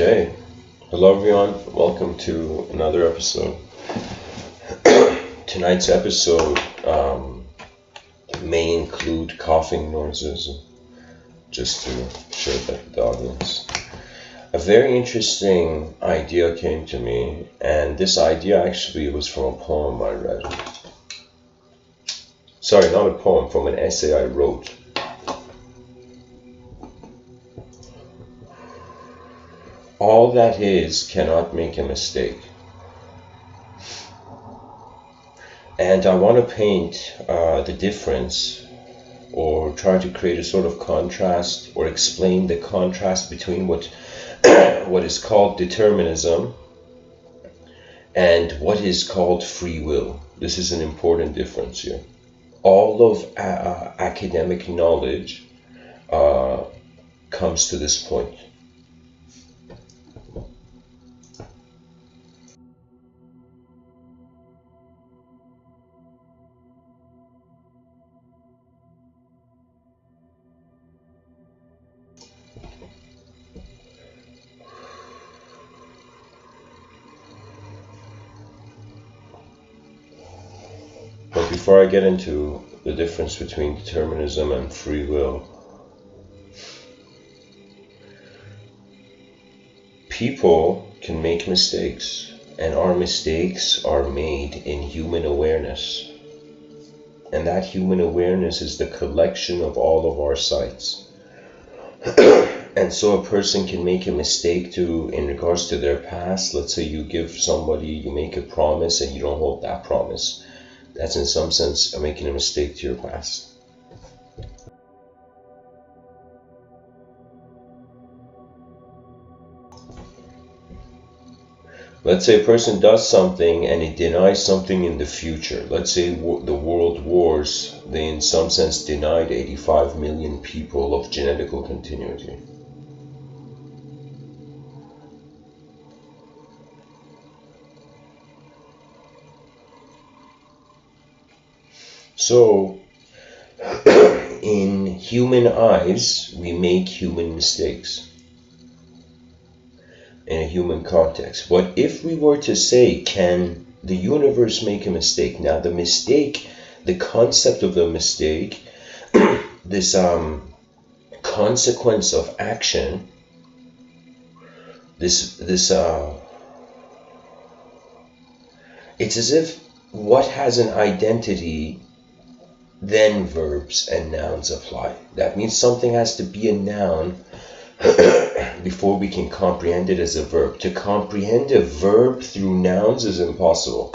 Okay, hello everyone, welcome to another episode. Tonight's episode may include coughing noises, just to share that with the audience. A very interesting idea came to me, and this idea actually was from a poem I read. Sorry, not a poem, from an essay I wrote. All that is cannot make a mistake. And I want to paint the difference, or try to create a sort of contrast, or explain the contrast between what is called determinism and what is called free will. This is an important difference here. All of academic knowledge comes to this point. But before I get into the difference between determinism and free will, people can make mistakes, and our mistakes are made in human awareness. And that human awareness is the collection of all of our sights. And so a person can make a mistake in regards to their past. Let's say you make a promise and you don't hold that promise. That's in some sense making a mistake to your past. Let's say a person does something and it denies something in the future. Let's say the world wars, they in some sense denied 85 million people of genetical continuity. So, in human eyes, we make human mistakes in a human context. But if we were to say, can the universe make a mistake? Now, the mistake, the concept of the mistake, this consequence of action, it's as if what has an identity, then verbs and nouns apply. That means something has to be a noun before we can comprehend it as a verb. To comprehend a verb through nouns is impossible.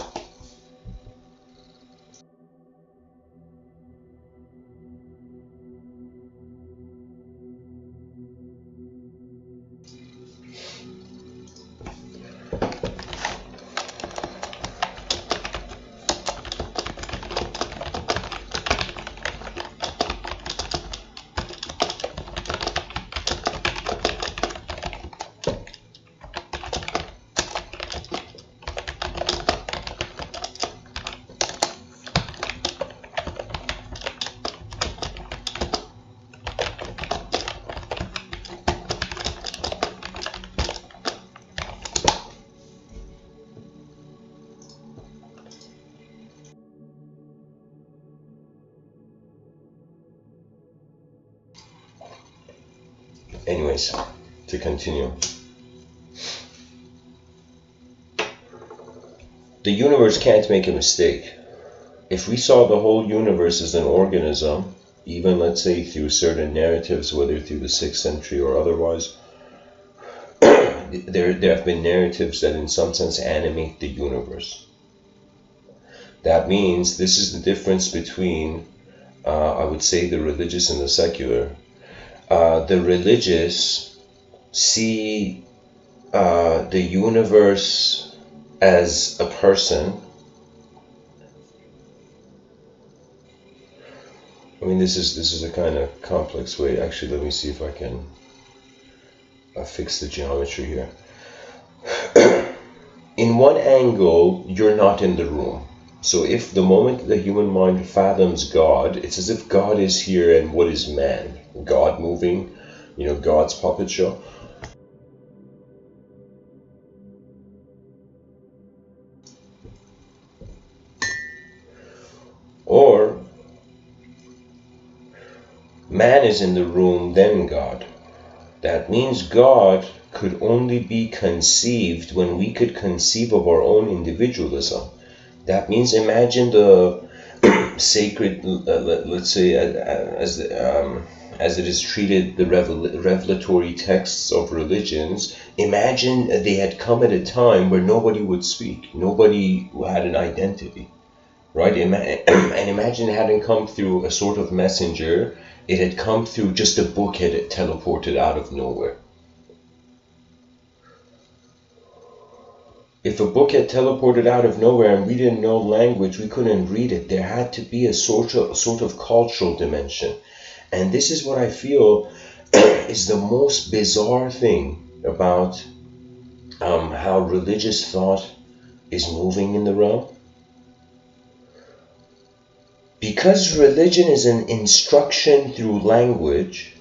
Anyways, to continue. The universe can't make a mistake. If we saw the whole universe as an organism, even let's say through certain narratives, whether through the 6th century or otherwise, there have been narratives that in some sense animate the universe. That means this is the difference between, I would say, the religious and the secular. The religious see the universe as a person. I mean, this is a kind of complex way. Actually, let me see if I can fix the geometry here. In one angle, you're not in the room. So if the moment the human mind fathoms God, it's as if God is here and what is man? God moving, God's puppet show. man is in the room, then God. That means God could only be conceived when we could conceive of our own individualism. That means imagine the sacred, let's say, as it is treated, the revelatory texts of religions. Imagine they had come at a time where nobody would speak, nobody had an identity, right? And imagine it hadn't come through a sort of messenger. It had come through just a book had teleported out of nowhere. If a book had teleported out of nowhere and we didn't know language, we couldn't read it. There had to be a sort of cultural dimension. And this is what I feel is the most bizarre thing about how religious thought is moving in the realm. Because religion is an instruction through language,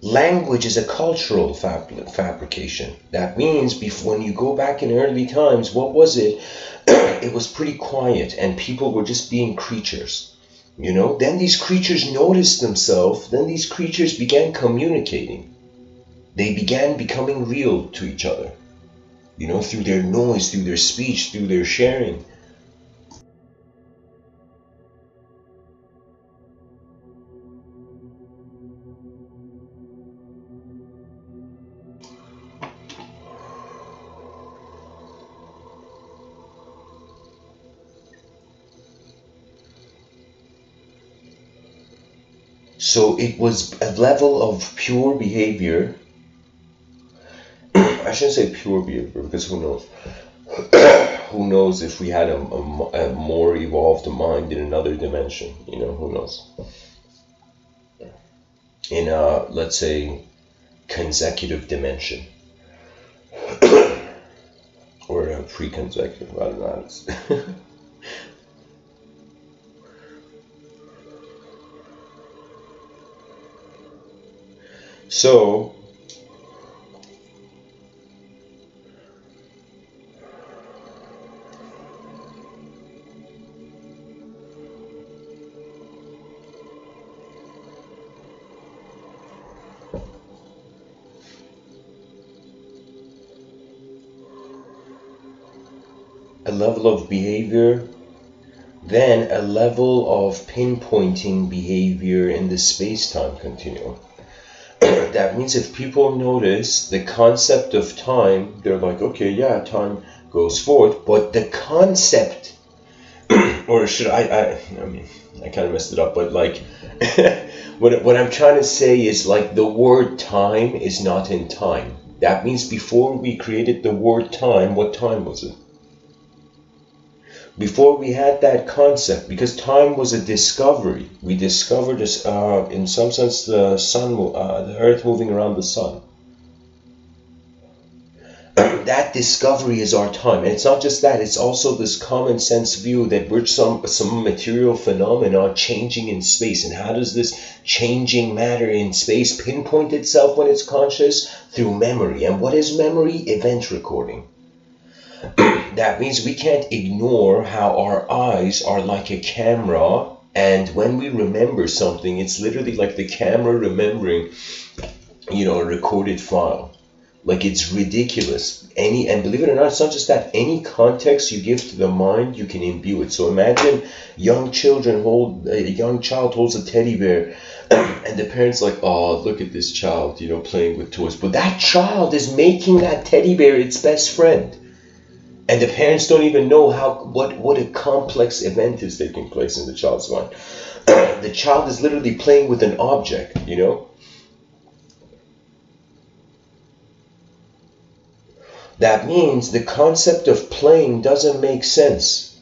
language is a cultural fabrication. That means when you go back in early times, what was it? It was pretty quiet and people were just being creatures. You know, then these creatures noticed themselves, then these creatures began communicating. They began becoming real to each other, you know, through their noise, through their speech, through their sharing. So it was a level of pure behavior. I shouldn't say pure behavior because who knows? Who knows if we had a more evolved mind in another dimension? You know, who knows? In a, let's say, consecutive dimension. Or a pre-consecutive, I don't know. So, a level of behavior, then a level of pinpointing behavior in the space-time continuum. That means if people notice the concept of time, they're like, okay, yeah, time goes forth, but the concept, or should I mean, I kind of messed it up, but like, what I'm trying to say is like the word time is not in time. That means before we created the word time, what time was it? Before we had that concept, because time was a discovery. We discovered this, in some sense, the sun, the earth moving around the sun. That discovery is our time. And it's not just that, it's also this common sense view that we're some material phenomenon changing in space. And how does this changing matter in space pinpoint itself when it's conscious? Through memory. And what is memory? Event recording. That means we can't ignore how our eyes are like a camera, and when we remember something, it's literally like the camera remembering, you know, a recorded file. Like, it's ridiculous. And believe it or not, it's not just that. Any context you give to the mind, you can imbue it. So imagine a young child holds a teddy bear, and the parents like, oh, look at this child, you know, playing with toys. But that child is making that teddy bear its best friend. And the parents don't even know what a complex event is taking place in the child's mind. The child is literally playing with an object, you know. That means the concept of playing doesn't make sense.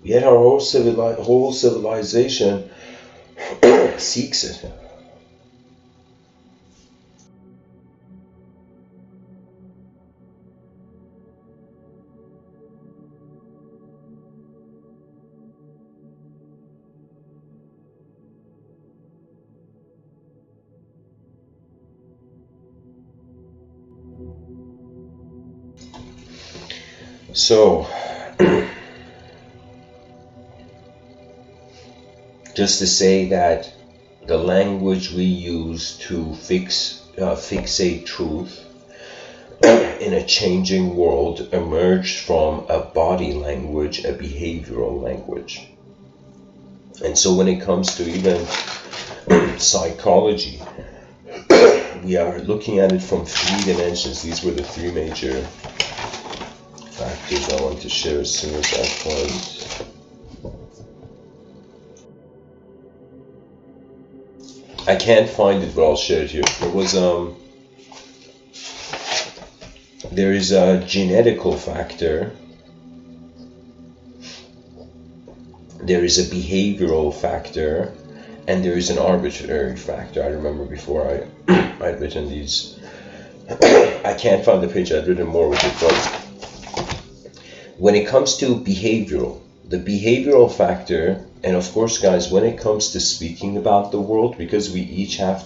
Yet our whole civilization seeks it. So, just to say that the language we use to fixate truth in a changing world emerged from a body language, a behavioral language. And so when it comes to even psychology, we are looking at it from 3 dimensions. These were the 3 major factors I want to share as soon as I find. I can't find it, but I'll share it here. There is a genetical factor. There is a behavioral factor, and there is an arbitrary factor. I remember before I'd written these. I can't find the page. I'd written more with it, but when it comes to behavioral, the behavioral factor, and of course, guys, when it comes to speaking about the world, because we each have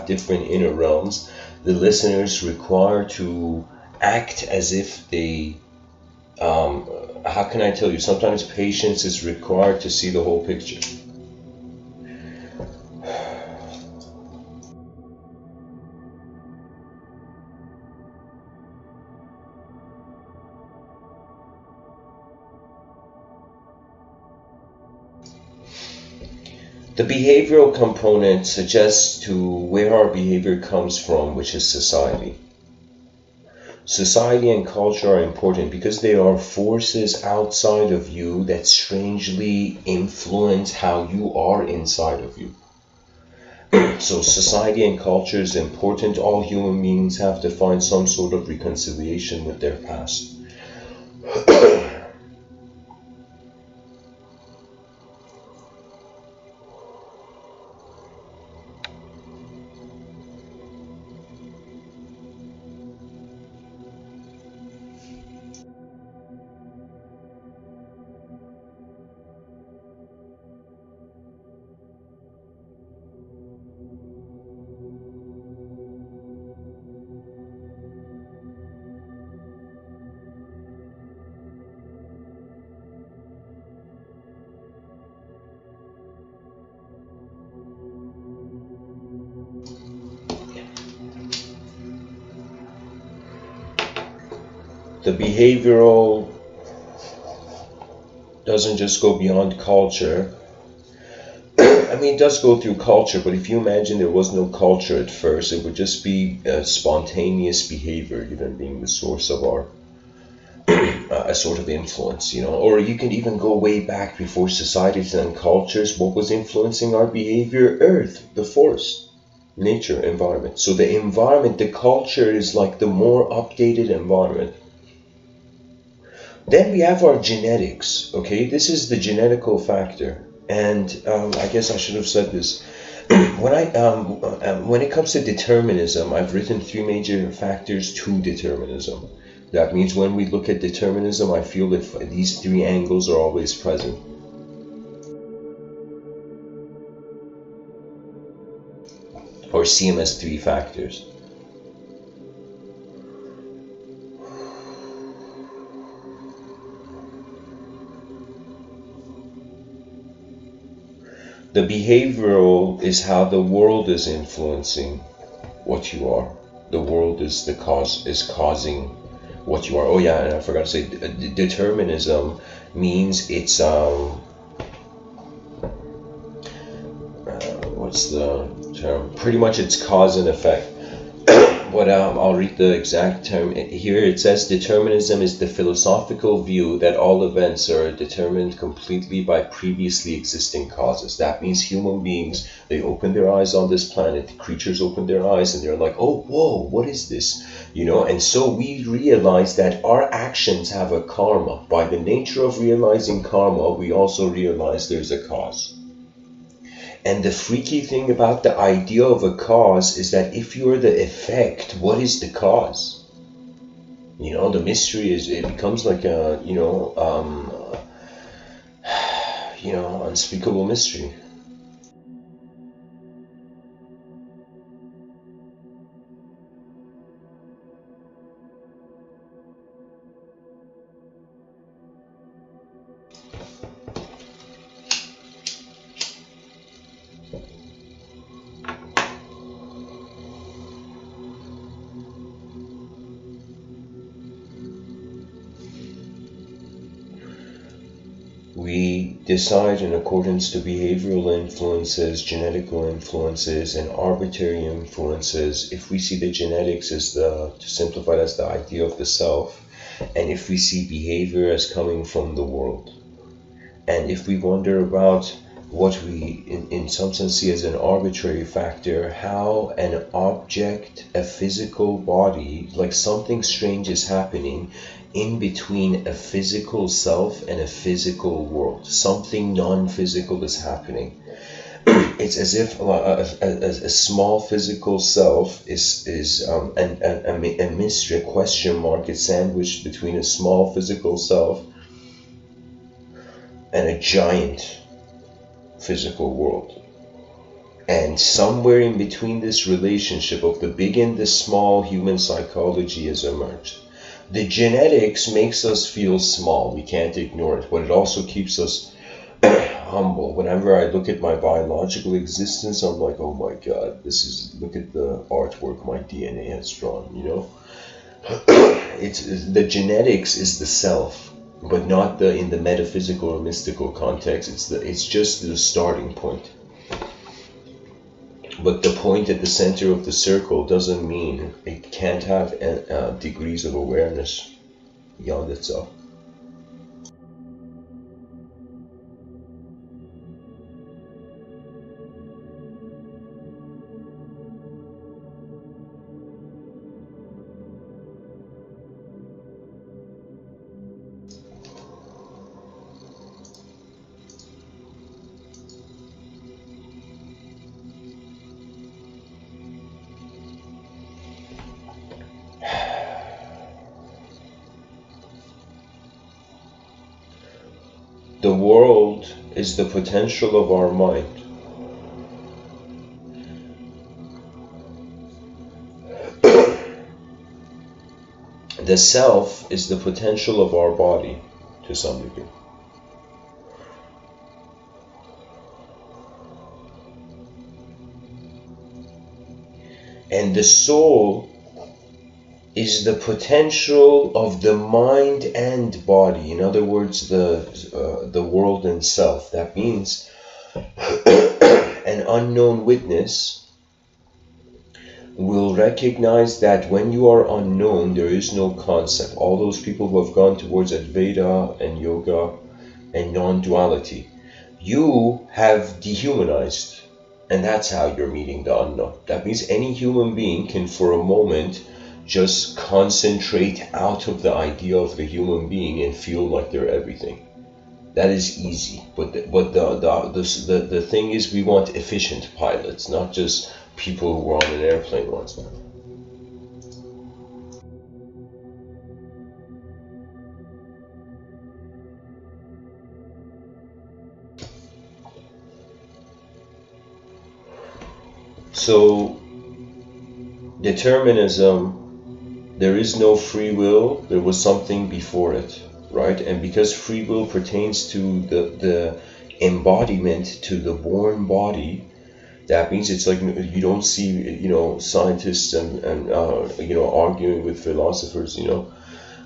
different inner realms, the listeners require to act as if they. How can I tell you? Sometimes patience is required to see the whole picture. The behavioral component suggests to where our behavior comes from, which is society. Society and culture are important because they are forces outside of you that strangely influence how you are inside of you. So society and culture is important. All human beings have to find some sort of reconciliation with their past. The behavioral doesn't just go beyond culture. I mean, it does go through culture, but if you imagine there was no culture at first, it would just be spontaneous behavior, even being the source of our a sort of influence, you know. Or you can even go way back before societies and cultures. What was influencing our behavior? Earth, the forest, nature, environment. So the environment, the culture is like the more updated environment. Then we have our genetics, okay? This is the genetical factor. And I guess I should have said this. When it comes to determinism, I've written 3 major factors to determinism. That means when we look at determinism, I feel that these 3 angles are always present. Or see them as 3 factors. The behavioral is how the world is influencing what you are. The world is the cause, is causing what you are. Oh yeah, and I forgot to say, determinism means it's what's the term? Pretty much it's cause and effect. But I'll read the exact term here. It says determinism is the philosophical view that all events are determined completely by previously existing causes. That means human beings, they open their eyes on this planet, creatures open their eyes and they're like, oh, whoa, what is this? You know, and so we realize that our actions have a karma. By the nature of realizing karma, we also realize there's a cause. And the freaky thing about the idea of a cause is that if you're the effect, what is the cause? You know, the mystery is, it becomes like a, unspeakable mystery. We decide in accordance to behavioral influences, genetical influences, and arbitrary influences. If we see the genetics as to simplify it, as the idea of the self, and if we see behavior as coming from the world, and if we wonder about what we in some sense see as an arbitrary factor, how an object, a physical body, like something strange is happening in between a physical self and a physical world. Something non-physical is happening. It's as if a small physical self is a mystery, a question mark is sandwiched between a small physical self and a giant physical world. And somewhere in between this relationship of the big and the small, human psychology has emerged. The genetics makes us feel small, we can't ignore it, but it also keeps us humble. Whenever I look at my biological existence, I'm like, oh my god, look at the artwork my DNA has drawn, you know? It's the genetics is the self, but not in the metaphysical or mystical context. It's just the starting point. But the point at the center of the circle doesn't mean it can't have degrees of awareness beyond itself. The world is the potential of our mind. The self is the potential of our body to some degree. And the soul is the potential of the mind and body. In other words, the world and self. That means an unknown witness will recognize that when you are unknown, there is no concept. All those people who have gone towards Advaita and yoga and non-duality, you have dehumanized, and that's how you're meeting the unknown. That means any human being can, for a moment, just concentrate out of the idea of the human being and feel like they're everything. That is easy, but the thing is, we want efficient pilots, not just people who were on an airplane once. So, determinism, there is no free will, there was something before it, right? And because free will pertains to the embodiment, to the born body, that means it's like you don't see, scientists and arguing with philosophers,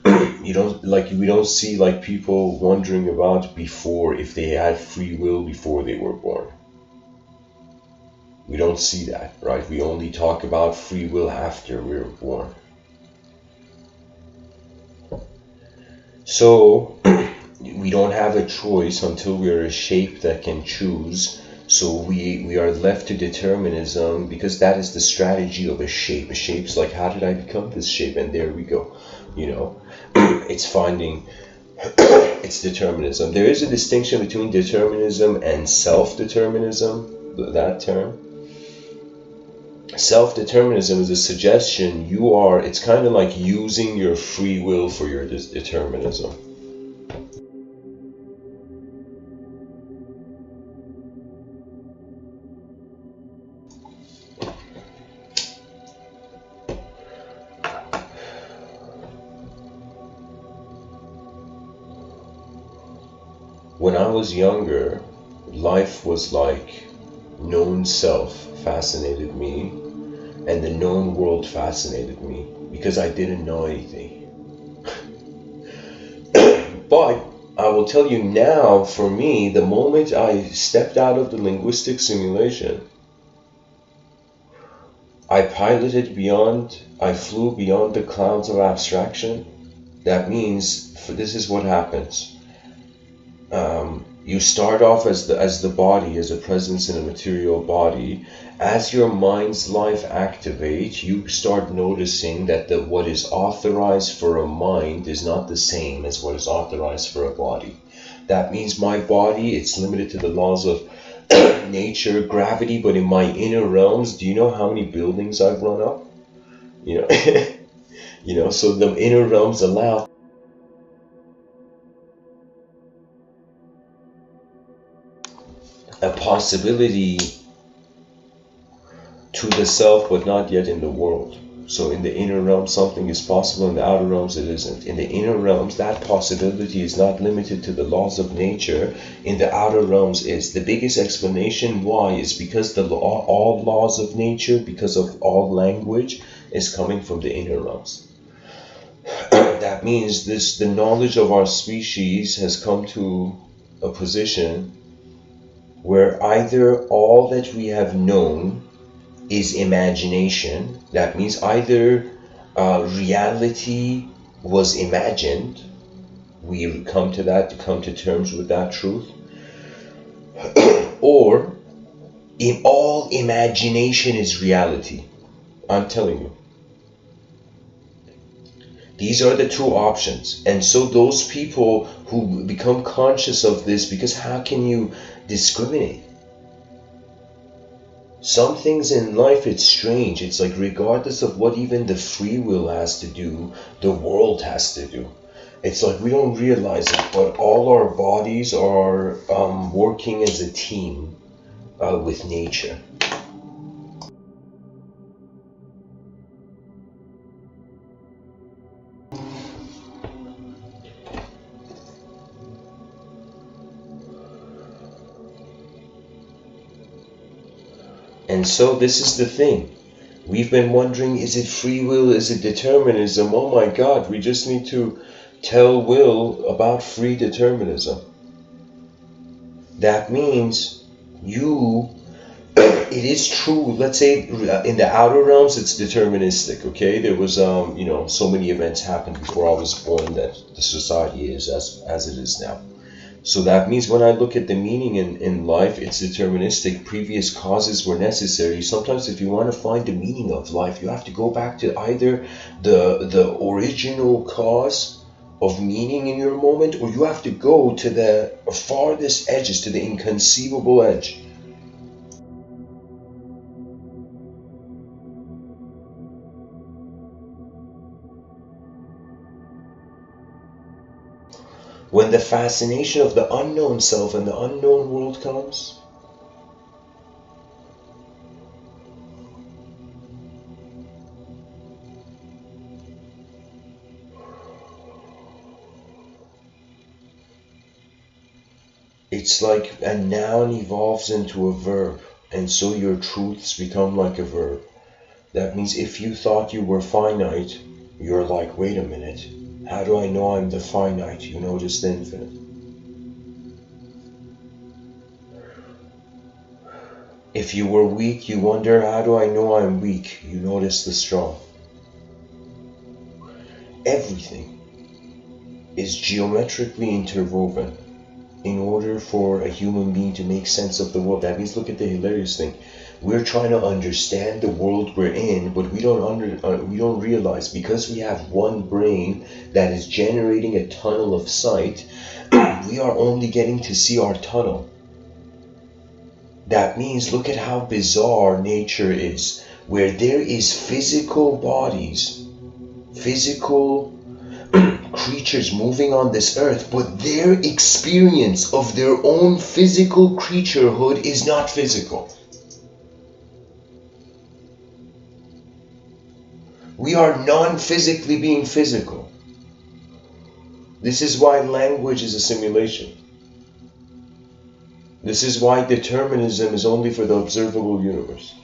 we don't see like people wondering about before if they had free will before they were born. We don't see that, right? We only talk about free will after we were born. So we don't have a choice until we are a shape that can choose. So we are left to determinism, because that is the strategy of a shape. A shape's like, how did I become this shape? And there we go. It's finding, it's determinism. There is a distinction between determinism and self-determinism, that term. Self-determinism is a suggestion it's kind of like using your free will for your determinism. When I was younger, life was like known self fascinated me, and the known world fascinated me because I didn't know anything. But I will tell you now, for me, the moment I stepped out of the linguistic simulation, I flew beyond the clouds of abstraction. That means, this is what happens. You start off as the body, as a presence in a material body. As your mind's life activates, you start noticing that what is authorized for a mind is not the same as what is authorized for a body. That means my body, it's limited to the laws of nature, gravity, but in my inner realms, do you know how many buildings I've run up? You know, so the inner realms allow a possibility to the self, but not yet in the world. So in the inner realms, something is possible. In the outer realms, it isn't. In the inner realms, that possibility is not limited to the laws of nature. In the outer realms, is the biggest explanation why is because all laws of nature, because of all language, is coming from the inner realms. That means the knowledge of our species has come to a position where either all that we have known is imagination. That means either reality was imagined, we come to terms with that truth, or in all imagination is reality. I'm telling you. These are the two options. And so those people who become conscious of this, because how can you discriminate? Some things in life, it's strange. It's like regardless of what even the free will has to do, the world has to do. It's like we don't realize it, but all our bodies are working as a team with nature. And so this is the thing. We've been wondering, is it free will? Is it determinism? Oh my God, we just need to tell Will about free determinism. That means it is true. Let's say in the outer realms, it's deterministic, okay? There was, so many events happened before I was born that the society is as it is now. So that means when I look at the meaning in life, it's deterministic. Previous causes were necessary. Sometimes if you want to find the meaning of life, you have to go back to either the original cause of meaning in your moment, or you have to go to the farthest edges, to the inconceivable edge. When the fascination of the unknown self and the unknown world comes, it's like a noun evolves into a verb, and so your truths become like a verb. That means if you thought you were finite, you're like, wait a minute, how do I know I'm the finite? You notice the infinite. If you were weak, you wonder, how do I know I'm weak? You notice the strong. Everything is geometrically interwoven in order for a human being to make sense of the world. That means, look at the hilarious thing. We're trying to understand the world we're in, but we don't realize, because we have one brain that is generating a tunnel of sight, we are only getting to see our tunnel. That means, look at how bizarre nature is, where there is physical bodies, physical creatures moving on this earth, but their experience of their own physical creaturehood is not physical. We are non-physically being physical. This is why language is a simulation. This is why determinism is only for the observable universe.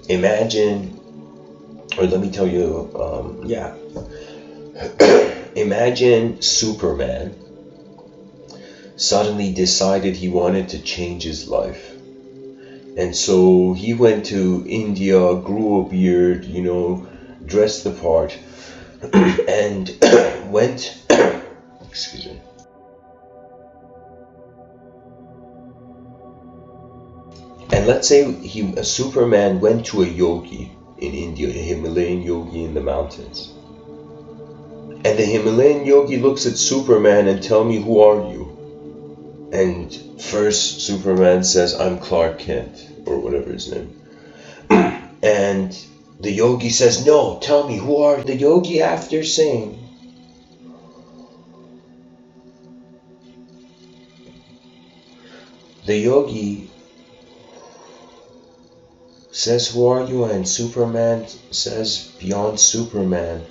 Imagine, or let me tell you, imagine Superman suddenly decided he wanted to change his life. And so he went to India, grew a beard, dressed the part, and went, excuse me. And let's say Superman went to a yogi in India, a Himalayan yogi in the mountains. And the Himalayan yogi looks at Superman and tell me, who are you? And first Superman says, I'm Clark Kent, or whatever his name. And the yogi says, no, tell me, who are you? The yogi, after saying, the yogi says, who are you? And Superman says, beyond Superman,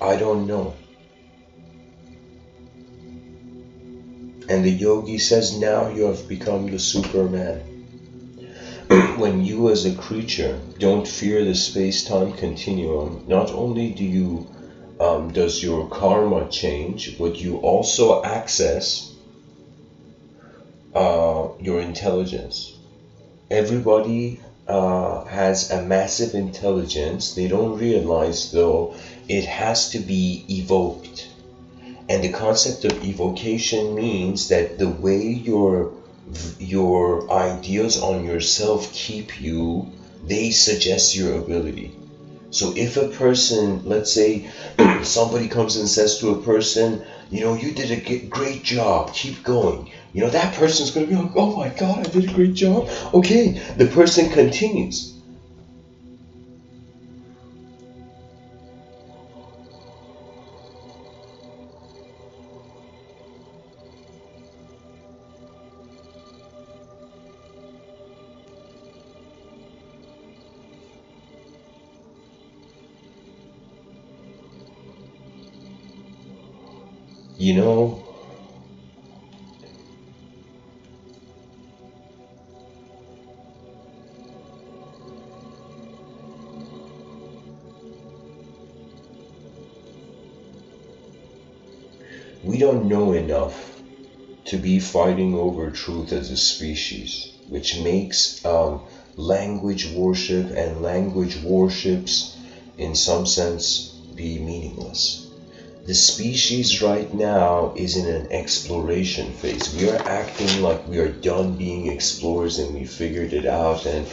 I don't know. And the yogi says, now you have become the Superman. When you as a creature don't fear the space-time continuum, not only does your karma change, but you also access your intelligence. Everybody has a massive intelligence. They don't realize, though, it has to be evoked. And the concept of evocation means that the way your ideas on yourself keep you, they suggest your ability. So if a person, let's say somebody comes and says to a person, you did a great job, keep going. That person's going to be like, oh my God, I did a great job. Okay, the person continues. We don't know enough to be fighting over truth as a species, which makes language worship and language worships, in some sense, be meaningless. The species right now is in an exploration phase. We are acting like we are done being explorers and we figured it out, and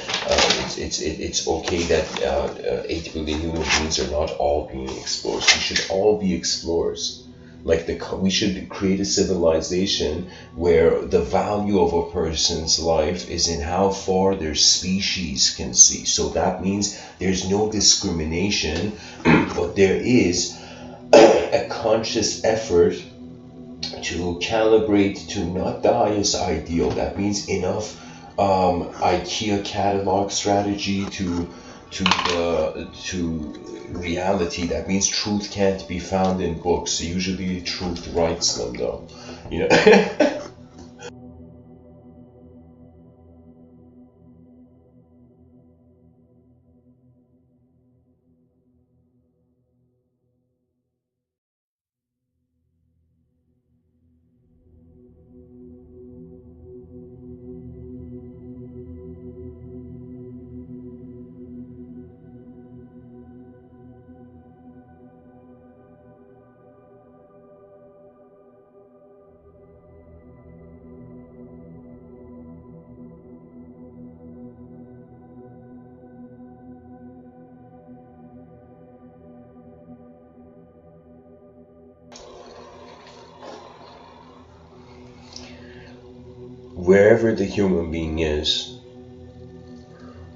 it's okay that 8 billion human beings are not all being explorers. We should all be explorers. We should create a civilization where the value of a person's life is in how far their species can see. So that means there's no discrimination, but there is a conscious effort to calibrate to not the highest ideal. That means enough IKEA catalog strategy to reality. That means truth can't be found in books. Usually truth writes them, though. Wherever the human being is,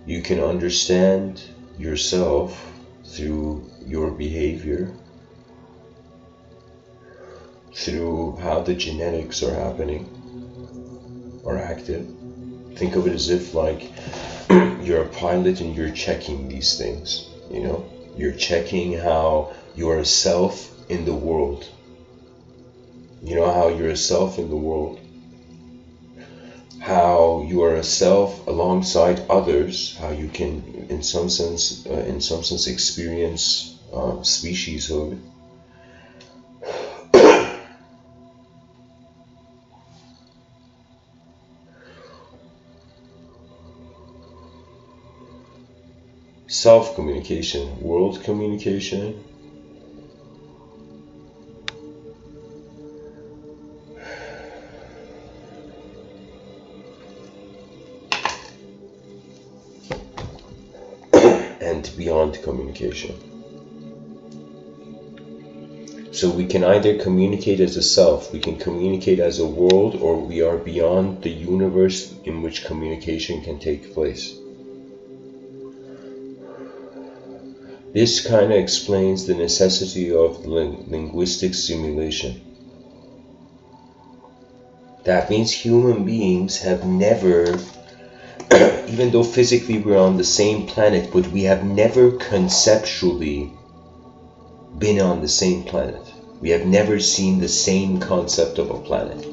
you can understand yourself through your behavior, through how the genetics are happening or active. Think of it as if you're a pilot and you're checking these things, You're checking how you're a self in the world. How you're a self in the world. How you are a self alongside others, how you can in some sense experience specieshood. Self-communication, world communication, and beyond communication. So we can either communicate as a self, we can communicate as a world, or we are beyond the universe in which communication can take place. This kind of explains the necessity of linguistic simulation. That means human beings have never, even though physically we're on the same planet, but we have never conceptually been on the same planet. We have never seen the same concept of a planet.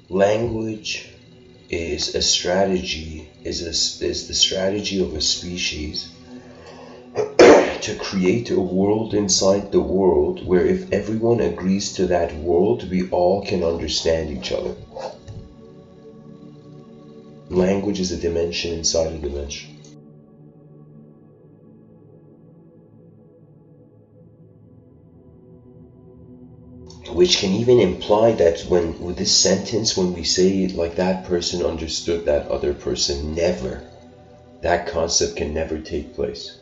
Language is a strategy, is the strategy of a species to create a world inside the world where if everyone agrees to that world, we all can understand each other. Language is a dimension inside a dimension. Which can even imply that with this sentence, when we say like that person understood that other person, never. That concept can never take place.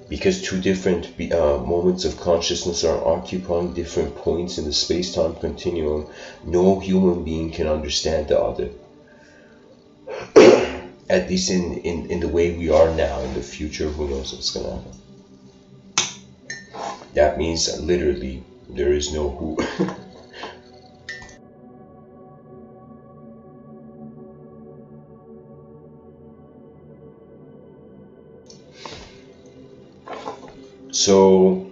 Because two different moments of consciousness are occupying different points in the space-time continuum, no human being can understand the other. At least in the way we are now. In the future, who knows what's going to happen. That means that literally there is no who. So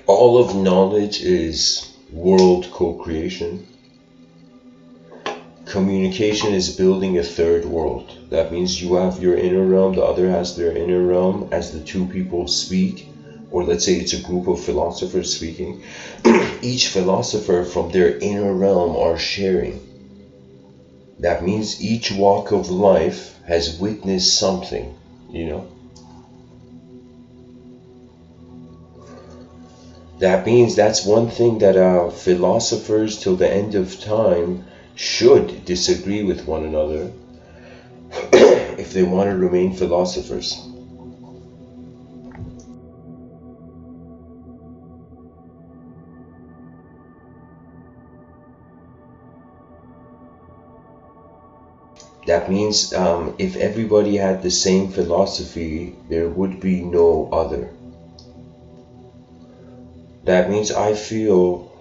all of knowledge is world co-creation. Communication is building a third world. That means you have your inner realm, the other has their inner realm. As the two people speak, or let's say it's a group of philosophers speaking, each philosopher from their inner realm are sharing. That means each walk of life has witnessed something, you know. That means that's one thing that philosophers till the end of time should disagree with one another if they want to remain philosophers. That means if everybody had the same philosophy, there would be no other. That means I feel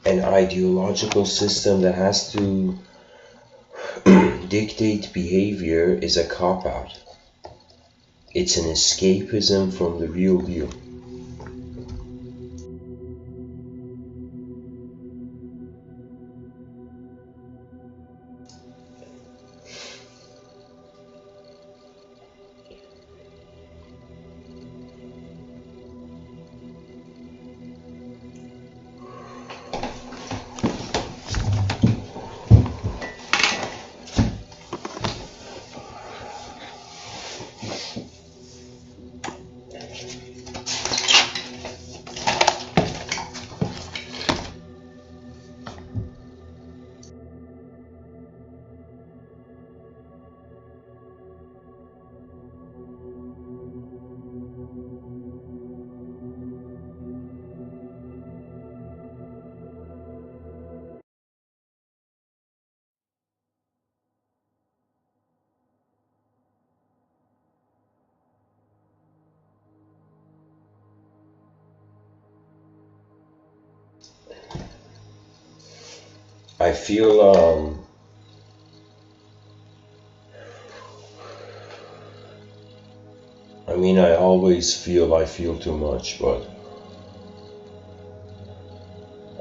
an ideological system that has to dictate behavior is a cop-out. It's an escapism from the real deal. I feel I always feel I feel too much, but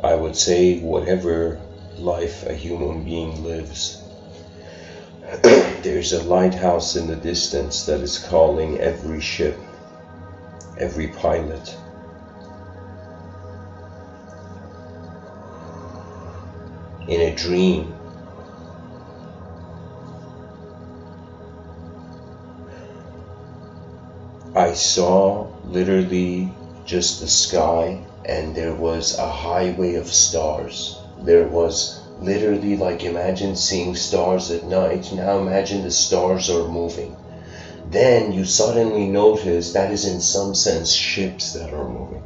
I would say whatever life a human being lives, there's a lighthouse in the distance that is calling every ship, every pilot. In a dream, I saw literally just the sky, and there was a highway of stars. There was literally, like, imagine seeing stars at night. Now imagine the stars are moving. Then you suddenly notice that is in some sense ships that are moving.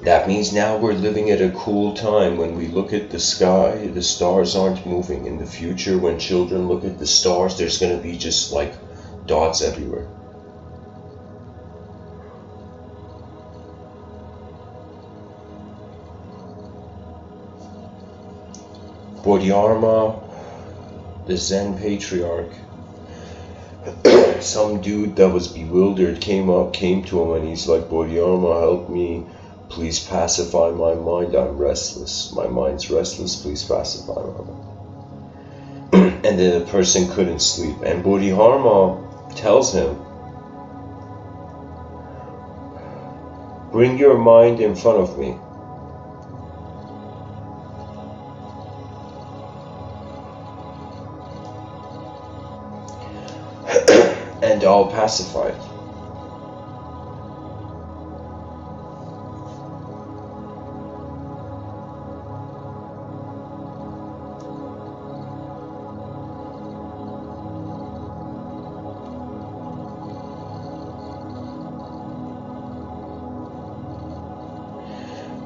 That means now we're living at a cool time. When we look at the sky, the stars aren't moving. In the future, when children look at the stars, there's going to be just like dots everywhere. Bodhidharma, the Zen patriarch, some dude that was bewildered came to him, and he's like, Bodhidharma, help me. Please pacify my mind. I'm restless. My mind's restless. Please pacify my mind. And then the person couldn't sleep. And Bodhidharma tells him, bring your mind in front of me. And I'll pacify it.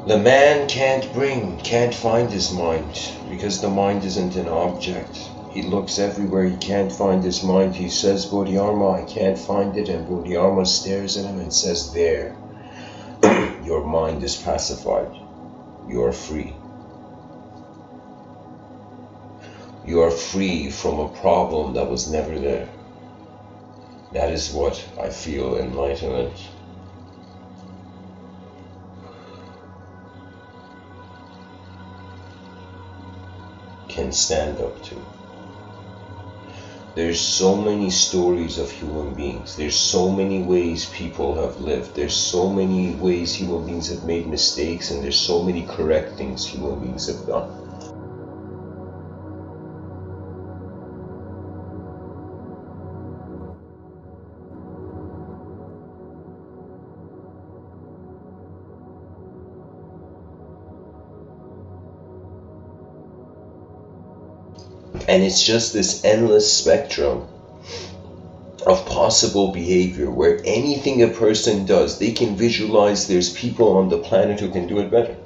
The man can't find his mind, because the mind isn't an object. He looks everywhere, he can't find his mind. He says, Bodhidharma, I can't find it. And Bodhidharma stares at him and says, there, your mind is pacified. You are free. You are free from a problem that was never there. That is what I feel enlightenment can stand up to. There's so many stories of human beings. There's so many ways people have lived. There's so many ways human beings have made mistakes, and there's so many correct things human beings have done. And it's just this endless spectrum of possible behavior where anything a person does, they can visualize there's people on the planet who can do it better.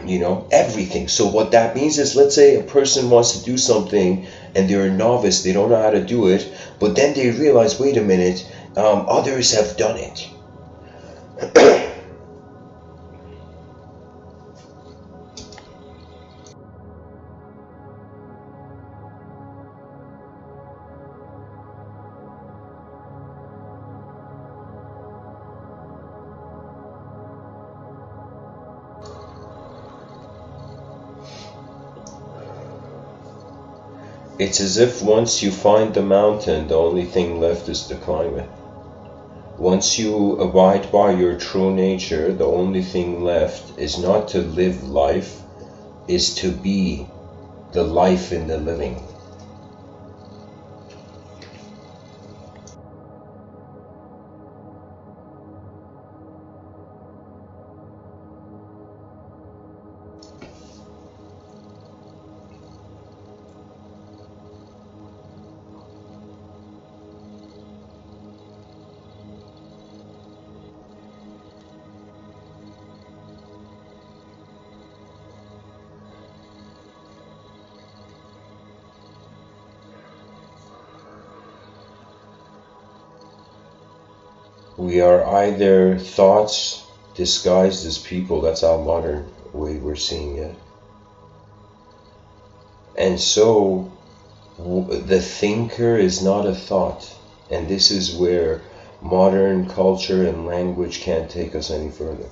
You know, everything. So what that means is, let's say a person wants to do something and they're a novice, they don't know how to do it, but then they realize, wait a minute, others have done it. It's as if once you find the mountain, the only thing left is to climb it. Once you abide by your true nature, the only thing left is not to live life, is to be the life in the living. We are either thoughts disguised as people. That's our modern way we're seeing it. And so the thinker is not a thought. And this is where modern culture and language can't take us any further.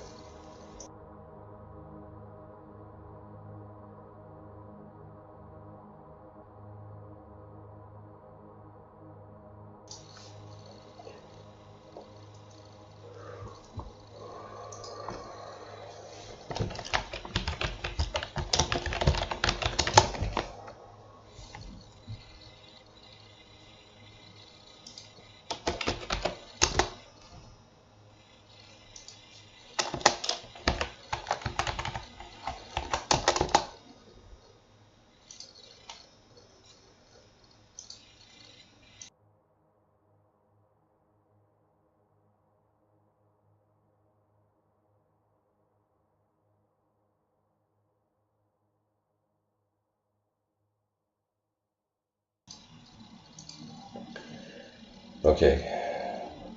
Okay,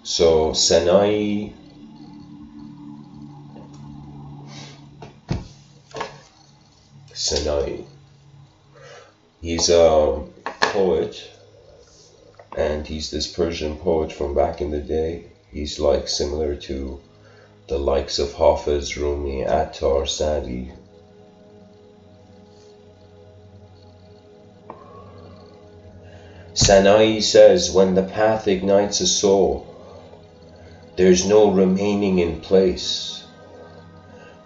so Senai he's a poet, and he's this Persian poet from back in the day. He's like similar to the likes of Hafiz, Rumi, Attar, Sadi. Sanai says, when the path ignites a soul, there's no remaining in place.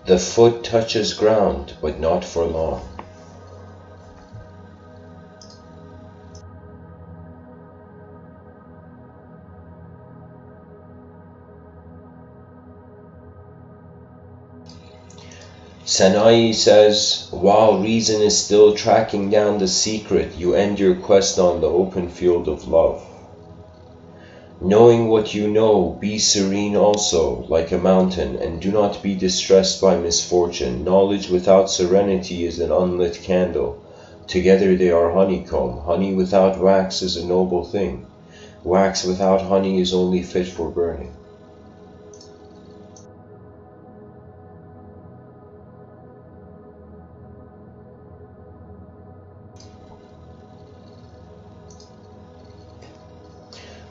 The foot touches ground, but not for long. Sanai says, while reason is still tracking down the secret, you end your quest on the open field of love. Knowing what you know, be serene also, like a mountain, and do not be distressed by misfortune. Knowledge without serenity is an unlit candle. Together they are honeycomb. Honey without wax is a noble thing. Wax without honey is only fit for burning.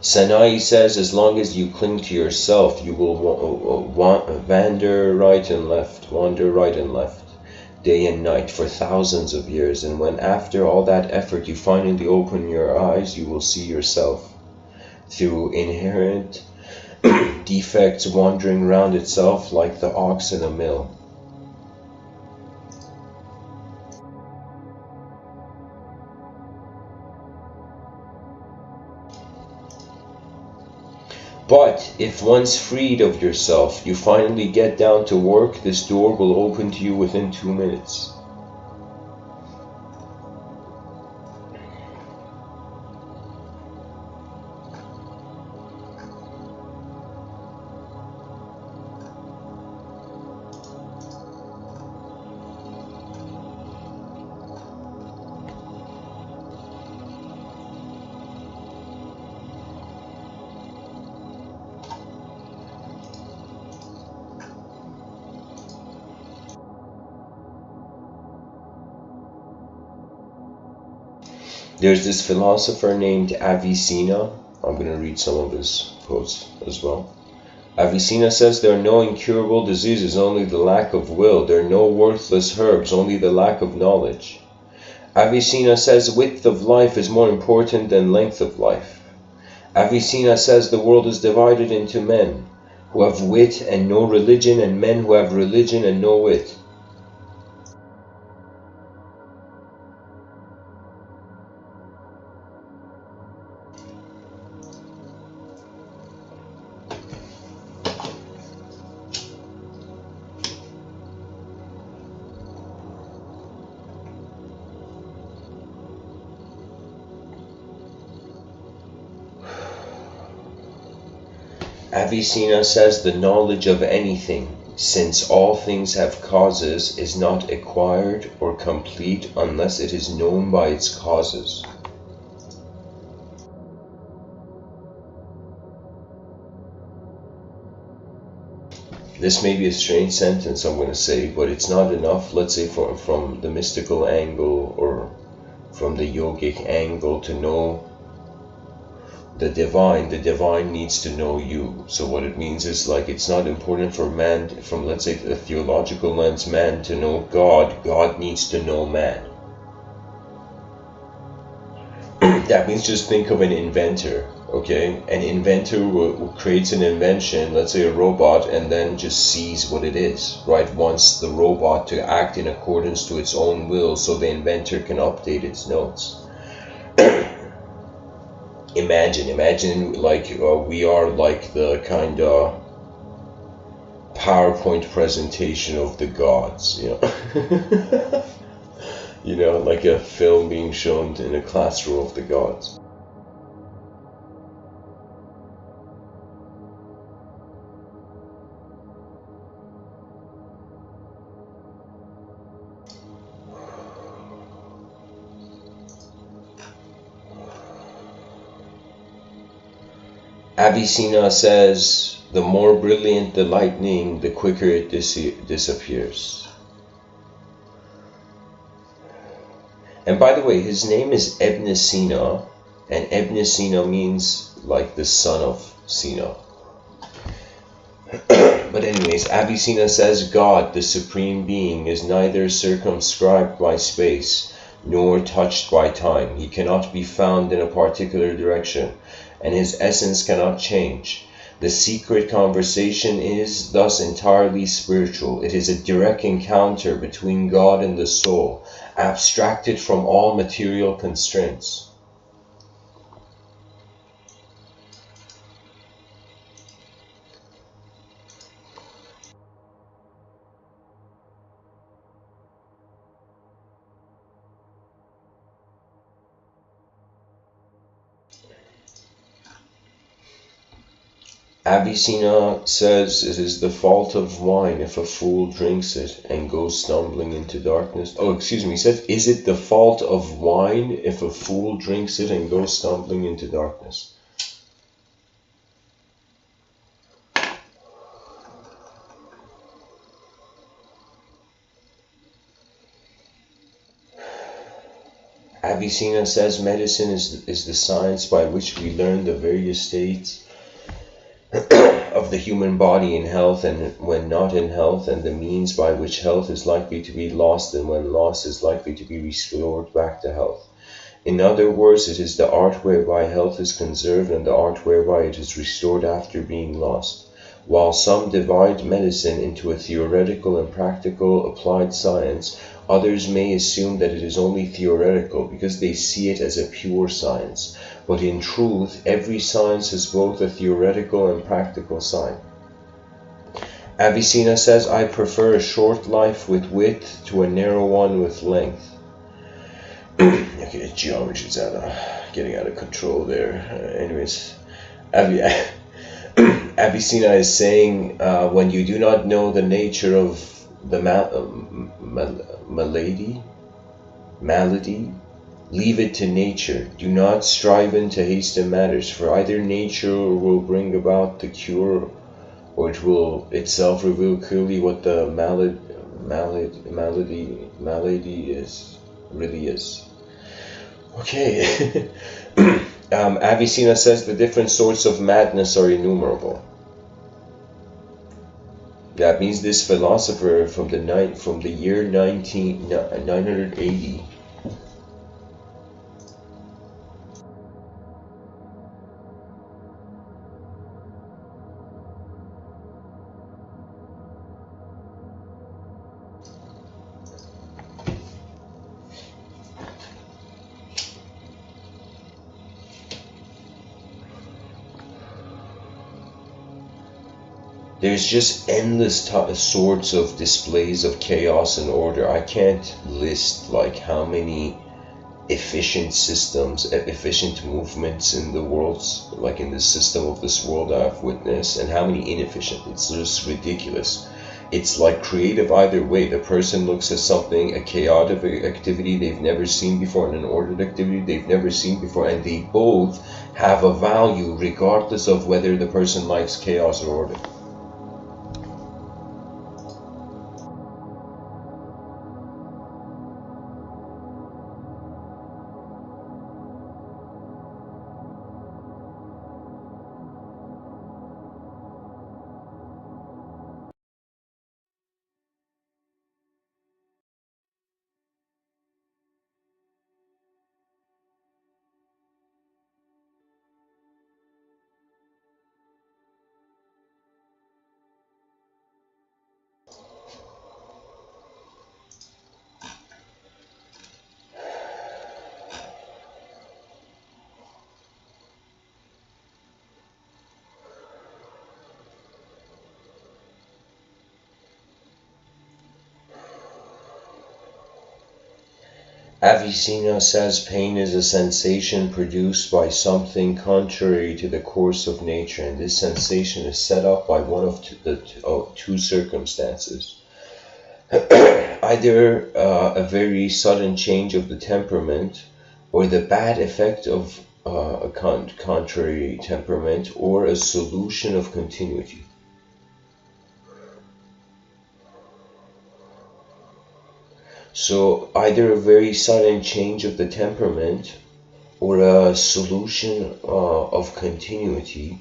Sanai says, as long as you cling to yourself, you will wander right and left, day and night for thousands of years. And when after all that effort you finally open your eyes, you will see yourself through inherent defects wandering round itself like the ox in a mill. But if once freed of yourself, you finally get down to work, this door will open to you within 2 minutes. There's this philosopher named Avicenna. I'm going to read some of his quotes as well. Avicenna says, there are no incurable diseases, only the lack of will. There are no worthless herbs, only the lack of knowledge. Avicenna says width of life is more important than length of life. Avicenna says the world is divided into men who have wit and no religion, and men who have religion and no wit. Avicenna says the knowledge of anything, since all things have causes, is not acquired or complete unless it is known by its causes. This may be a strange sentence I'm going to say, but it's not enough, let's say from the mystical angle or from the yogic angle to know the divine needs to know you. So what it means is, like, it's not important for man, from let's say the theological lens, man to know God. God needs to know man. That means just think of an inventor, okay? An inventor creates an invention, let's say a robot, and then just sees what it is, right? Wants the robot to act in accordance to its own will so the inventor can update its notes. Imagine like we are like the kind of PowerPoint presentation of the gods, you know. You know, like a film being shown in a classroom of the gods. Avicenna says, the more brilliant the lightning, the quicker it disappears. And by the way, his name is Ibn Sina, and Ibn Sina means like the son of Sina. But anyways, Avicenna says God, the Supreme Being, is neither circumscribed by space nor touched by time. He cannot be found in a particular direction, and his essence cannot change. The secret conversation is thus entirely spiritual. It is a direct encounter between God and the soul, abstracted from all material constraints. Avicenna says it is the fault of wine if a fool drinks it and goes stumbling into darkness. Oh, excuse me, he said, is it the fault of wine if a fool drinks it and goes stumbling into darkness? Avicenna says medicine is the science by which we learn the various states of the human body in health and when not in health, and the means by which health is likely to be lost and when lost is likely to be restored back to health. In other words, it is the art whereby health is conserved and the art whereby it is restored after being lost. While some divide medicine into a theoretical and practical applied science, others may assume that it is only theoretical because they see it as a pure science. But in truth, every science is both a theoretical and practical side. Avicenna says, I prefer a short life with width to a narrow one with length. Okay, geometry's getting out of control there. Anyways, Avicenna is saying, when you do not know the nature of the malady, leave it to nature. Do not strive to hasten matters, for either nature will bring about the cure, or it will itself reveal clearly what the malady really is. Okay. Avicenna says the different sorts of madness are innumerable. That means this philosopher from the year 980 There's just endless sorts of displays of chaos and order. I can't list like how many efficient systems, efficient movements in the worlds, like in the system of this world I've witnessed, and how many inefficient. It's just ridiculous. It's like creative either way. The person looks at something, a chaotic activity they've never seen before, and an ordered activity they've never seen before, and they both have a value regardless of whether the person likes chaos or order. Avicenna says pain is a sensation produced by something contrary to the course of nature, and this sensation is set up by one of two circumstances. Either a very sudden change of the temperament, or the bad effect of a contrary temperament, or a solution of continuity. So either a very sudden change of the temperament or a solution of continuity.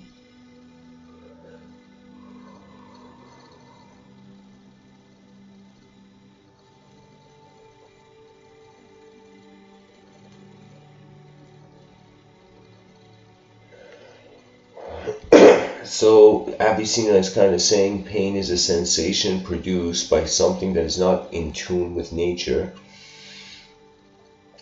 So Avicenna is kind of saying pain is a sensation produced by something that is not in tune with nature.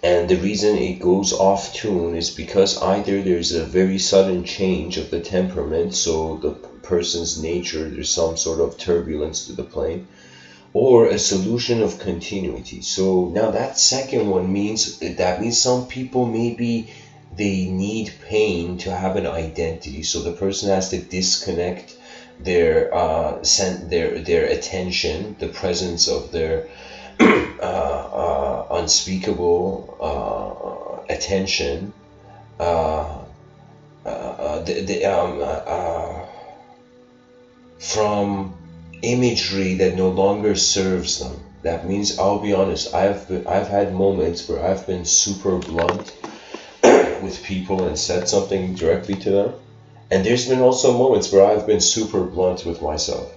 And the reason it goes off tune is because either there's a very sudden change of the temperament, so the person's nature, there's some sort of turbulence to the plane, or a solution of continuity. So now that second one means some people maybe they need pain to have an identity. So the person has to disconnect their attention, the presence of their unspeakable attention, from imagery that no longer serves them. That means, I'll be honest, I've had moments where I've been super blunt with people and said something directly to them, and there's been also moments where I've been super blunt with myself,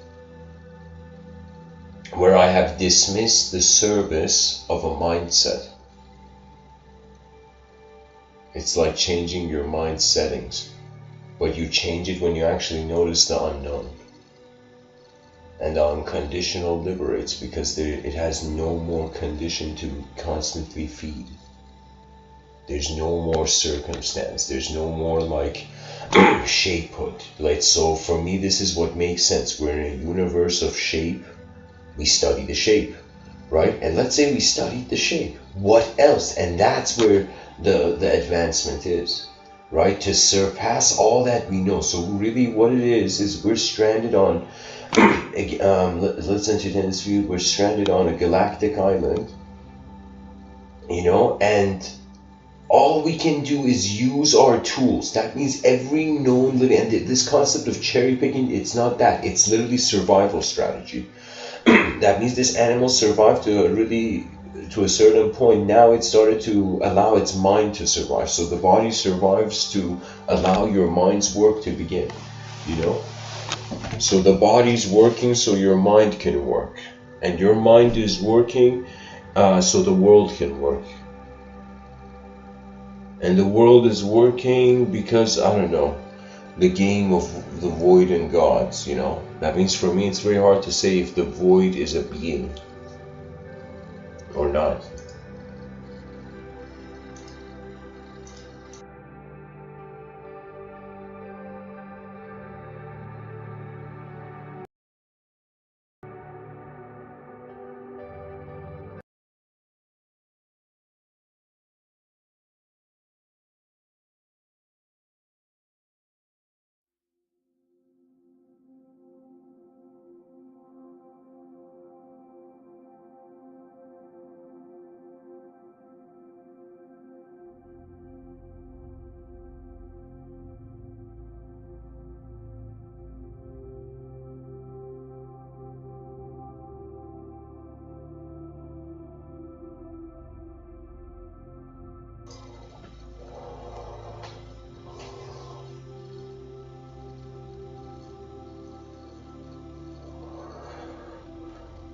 where I have dismissed the service of a mindset. It's like changing your mind settings, but you change it when you actually notice the unknown. And the unconditional liberates, because it has no more condition to constantly feed. There's no more circumstance. There's no more like shape put. Like, so for me, this is what makes sense. We're in a universe of shape. We study the shape, right? And let's say we studied the shape. What else? And that's where the advancement is, right? To surpass all that we know. So really what it is we're stranded on, let's entertain this view, we're stranded on a galactic island, and all we can do is use our tools. That means every known living, and this concept of cherry picking, it's not that, it's literally survival strategy. That means this animal survived to a certain point. Now it started to allow its mind to survive. So the body survives to allow your mind's work to begin, So the body's working so your mind can work. And your mind is working so the world can work. And the world is working because, I don't know, the game of the void and gods, That means for me it's very hard to say if the void is a being or not.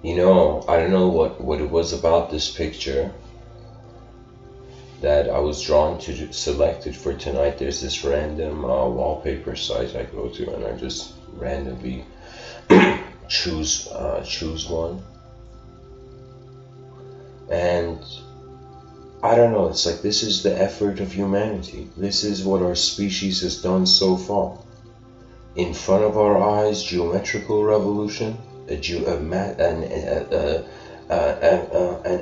You know, I don't know what it was about this picture that I was drawn to select it for tonight. There's this random wallpaper site I go to, and I just randomly choose one. And I don't know, it's like this is the effort of humanity. This is what our species has done so far. In front of our eyes, geometrical revolution, an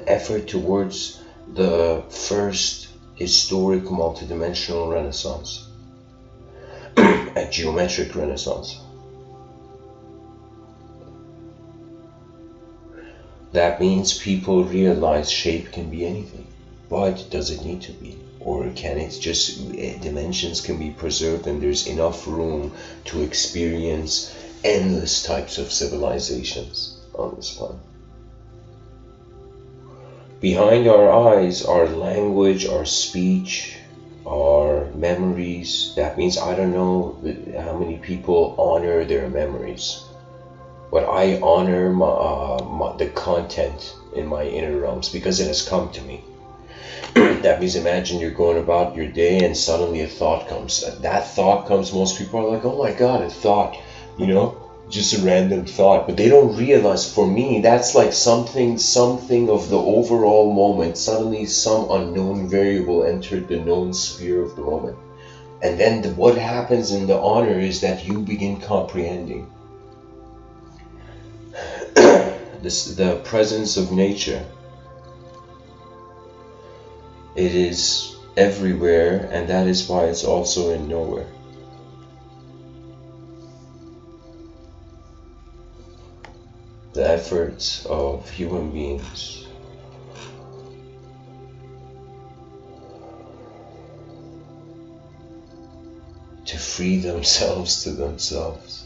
effort towards the first historic multidimensional renaissance, a geometric renaissance. That means people realize shape can be anything, but does it need to be? Or can it just, dimensions can be preserved and there's enough room to experience endless types of civilizations on this planet? Behind our eyes, our language, our speech, our memories. That means I don't know how many people honor their memories, but I honor the content in my inner realms because it has come to me. That means imagine you're going about your day and suddenly a thought comes. That thought comes, most people are like, oh my god, a thought, you know, just a random thought. But they don't realize, for me, that's like something of the overall moment. Suddenly some unknown variable entered the known sphere of the moment. And then what happens in the honor is that you begin comprehending the presence of nature. It is everywhere, and that is why it's also in nowhere. The efforts of human beings to free themselves to themselves.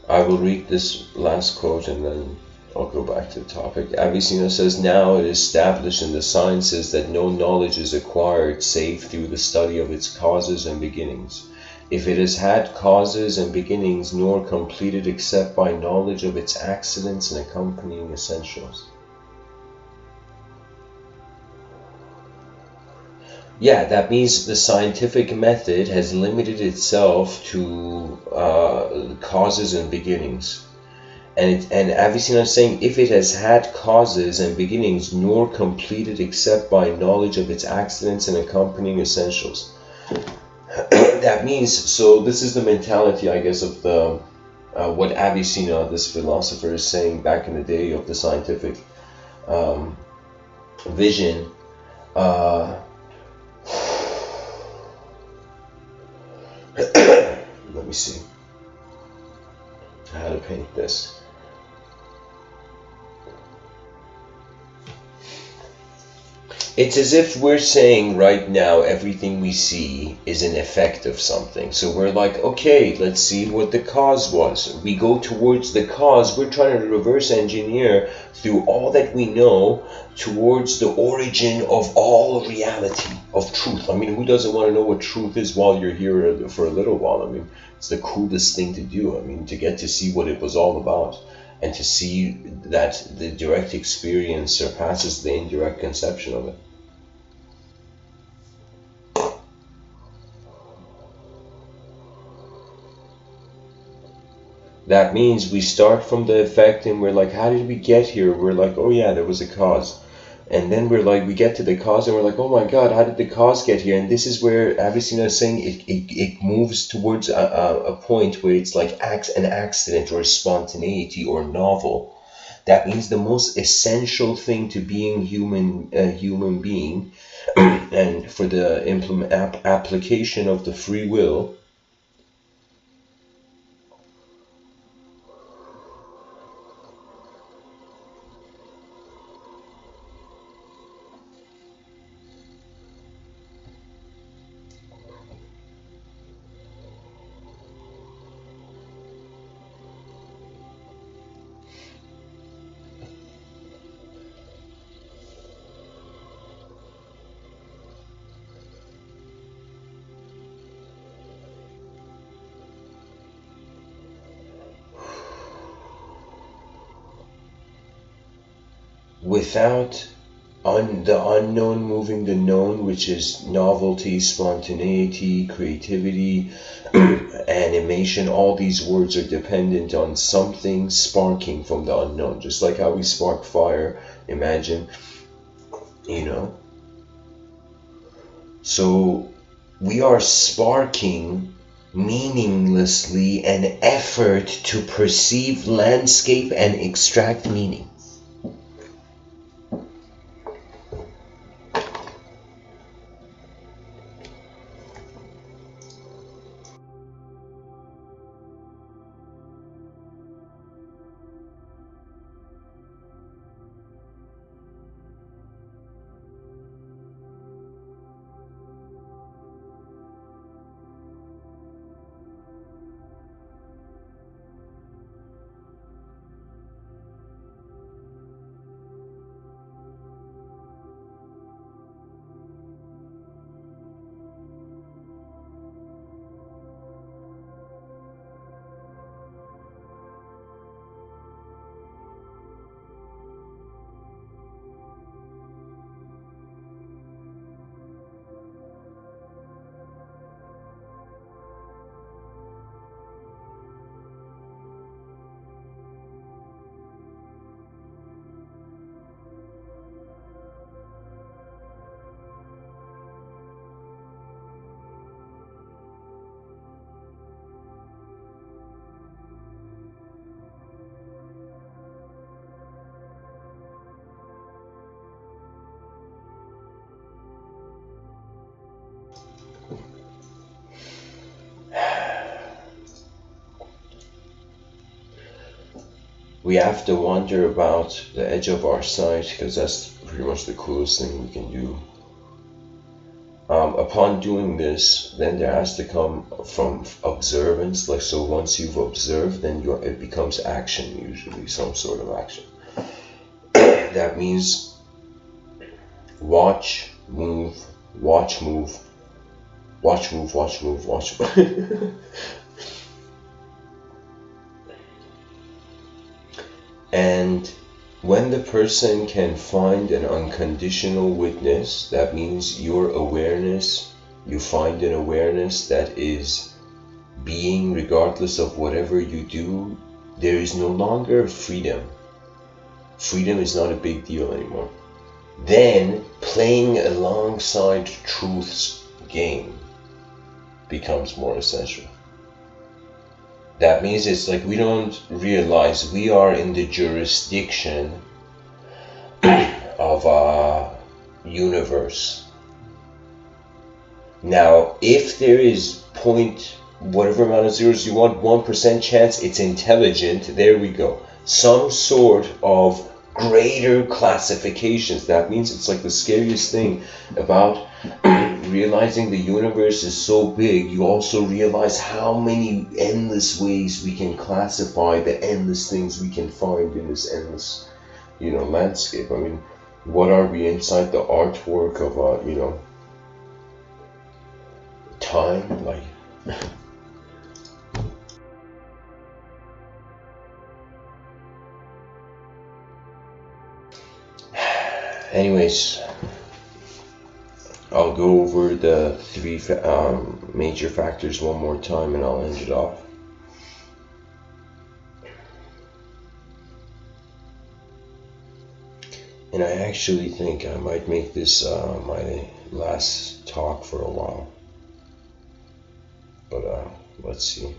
I will read this last quote and then I'll go back to the topic. Avicenna says, now it is established in the sciences that no knowledge is acquired save through the study of its causes and beginnings. If it has had causes and beginnings, nor completed except by knowledge of its accidents and accompanying essentials. Yeah, that means the scientific method has limited itself to causes and beginnings. And Avicenna is saying, if it has had causes and beginnings, nor completed except by knowledge of its accidents and accompanying essentials. That means, so this is the mentality, I guess, of the what Avicenna, this philosopher, is saying back in the day of the scientific vision. Let me see how to paint this. It's as if we're saying right now everything we see is an effect of something. So we're like, okay, let's see what the cause was. We go towards the cause. We're trying to reverse engineer through all that we know towards the origin of all reality, of truth. I mean, who doesn't want to know what truth is while you're here for a little while? I mean, it's the coolest thing to do. I mean, to get to see what it was all about and to see that the direct experience surpasses the indirect conception of it. That means we start from the effect and we're like, how did we get here? We're like, oh yeah, there was a cause. And then we're like, we get to the cause and we're like, oh my god, how did the cause get here? And this is where Avicenna is saying it moves towards a point where it's like an accident or spontaneity or novel. That means the most essential thing to being a human being and for the application of the free will without the unknown moving the known, which is novelty, spontaneity, creativity, animation. All these words are dependent on something sparking from the unknown, just like how we spark fire. Imagine, you know. So we are sparking meaninglessly an effort to perceive landscape and extract meaning. We have to wander about the edge of our sight, because that's pretty much the coolest thing we can do. Upon doing this, then there has to come from observance. Like, so once you've observed, then it becomes action, usually some sort of action. That means watch, move, watch, move, watch, move, watch, move, watch, move. And when the person can find an unconditional witness, that means your awareness, you find an awareness that is being regardless of whatever you do, there is no longer freedom. Freedom is not a big deal anymore. Then playing alongside truth's game becomes more essential. That means it's like we don't realize we are in the jurisdiction of a universe. Now, if there is whatever amount of zeros you want, 1% chance it's intelligent, there we go. Some sort of greater classifications. That means it's like the scariest thing about realizing the universe is so big. You also realize how many endless ways we can classify the endless things we can find in this endless, landscape. I mean, what are we inside the artwork of time? Like anyways, I'll go over the three major factors one more time and I'll end it off. And I actually think I might make this my last talk for a while. But let's see.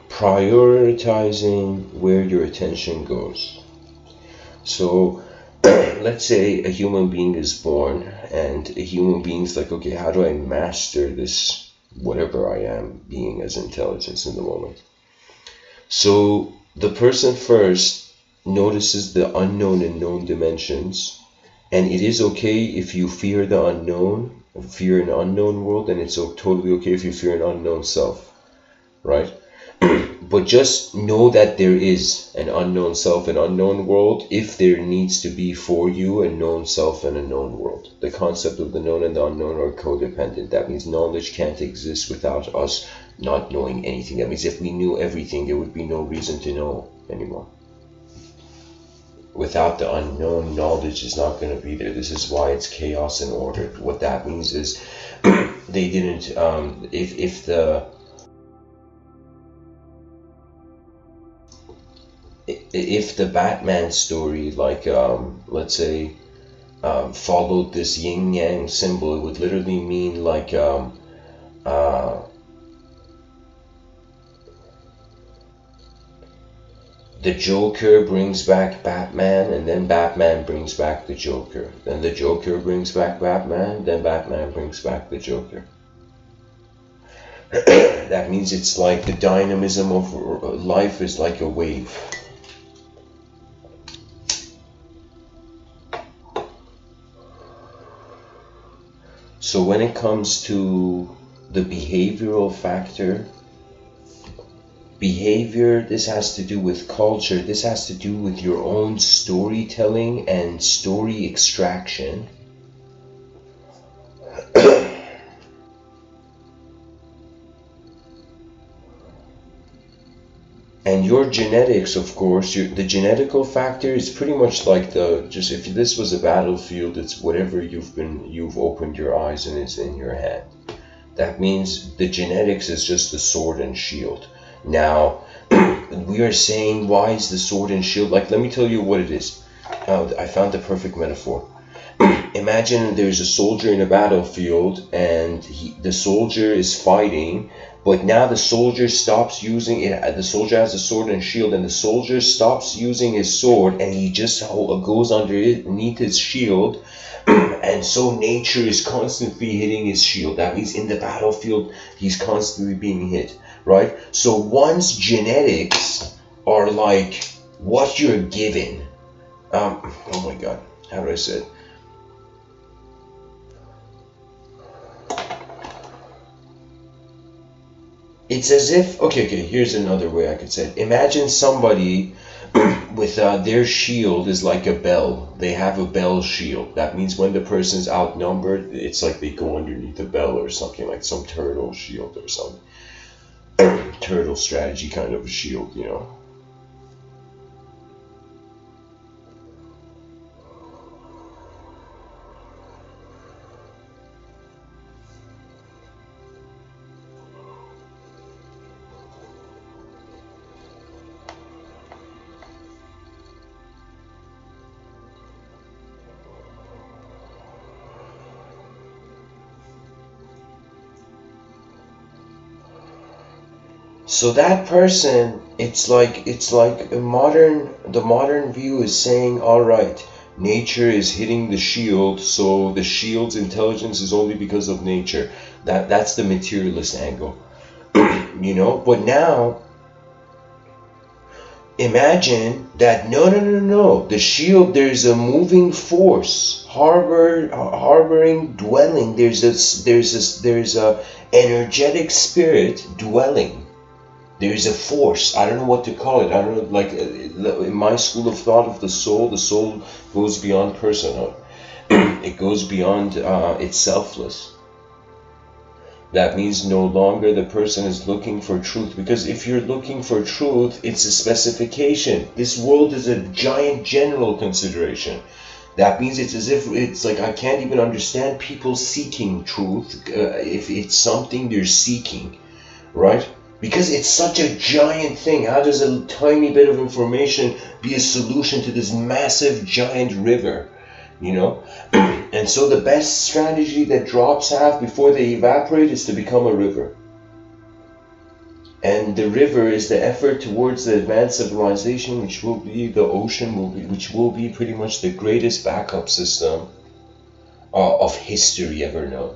Prioritizing where your attention goes. So let's say a human being is born and a human being's like, okay, how do I master this whatever I am being as intelligence in the moment? So the person first notices the unknown and known dimensions, and it is okay if you fear the unknown, fear an unknown world, and it's totally okay if you fear an unknown self, right? But just know that there is an unknown self, an unknown world, if there needs to be for you a known self and a known world. The concept of the known and the unknown are codependent. That means knowledge can't exist without us not knowing anything. That means if we knew everything, there would be no reason to know anymore. Without the unknown, knowledge is not going to be there. This is why it's chaos and order. What that means is they didn't, if the Batman story, like let's say, followed this yin yang symbol, it would literally mean like the Joker brings back Batman, and then Batman brings back the Joker. Then the Joker brings back Batman, then Batman brings back the Joker. That means it's like the dynamism of life is like a wave. So when it comes to the behavioral factor, behavior, this has to do with culture, this has to do with your own storytelling and story extraction. And your genetics, of course, the genetical factor is pretty much like just if this was a battlefield, it's whatever you've opened your eyes and it's in your hand. That means the genetics is just the sword and shield. Now, we are saying, why is the sword and shield? Like, let me tell you what it is. I found the perfect metaphor. Imagine there's a soldier in a battlefield, and the soldier is fighting, but now the soldier stops using it. The soldier has a sword and shield, and the soldier stops using his sword, and he just goes underneath his shield. And so nature is constantly hitting his shield. That means in the battlefield, he's constantly being hit, right? So one's genetics are like what you're given. Oh my God, how do I say it? It's as if, okay, here's another way I could say it. Imagine somebody with their shield is like a bell. They have a bell shield. That means when the person's outnumbered, it's like they go underneath a bell or something, like some turtle shield or something. Turtle strategy kind of a shield, you know. So that person, it's like the modern view is saying, all right, nature is hitting the shield, so the shield's intelligence is only because of nature. That's the materialist angle, you know. But now, imagine that no, the shield, there's a moving force, harboring, dwelling. There's a energetic spirit dwelling. There is a force. I don't know what to call it. I don't know, like in my school of thought of the soul goes beyond personhood. It goes beyond, it's selfless. That means no longer the person is looking for truth, because if you're looking for truth, it's a specification. This world is a giant general consideration. That means it's as if it's like I can't even understand people seeking truth if it's something they're seeking, right? Because it's such a giant thing. How does a tiny bit of information be a solution to this massive giant river, you know? And so the best strategy that drops have before they evaporate is to become a river. And the river is the effort towards the advanced civilization, which will be the ocean, which will be pretty much the greatest backup system of history ever known.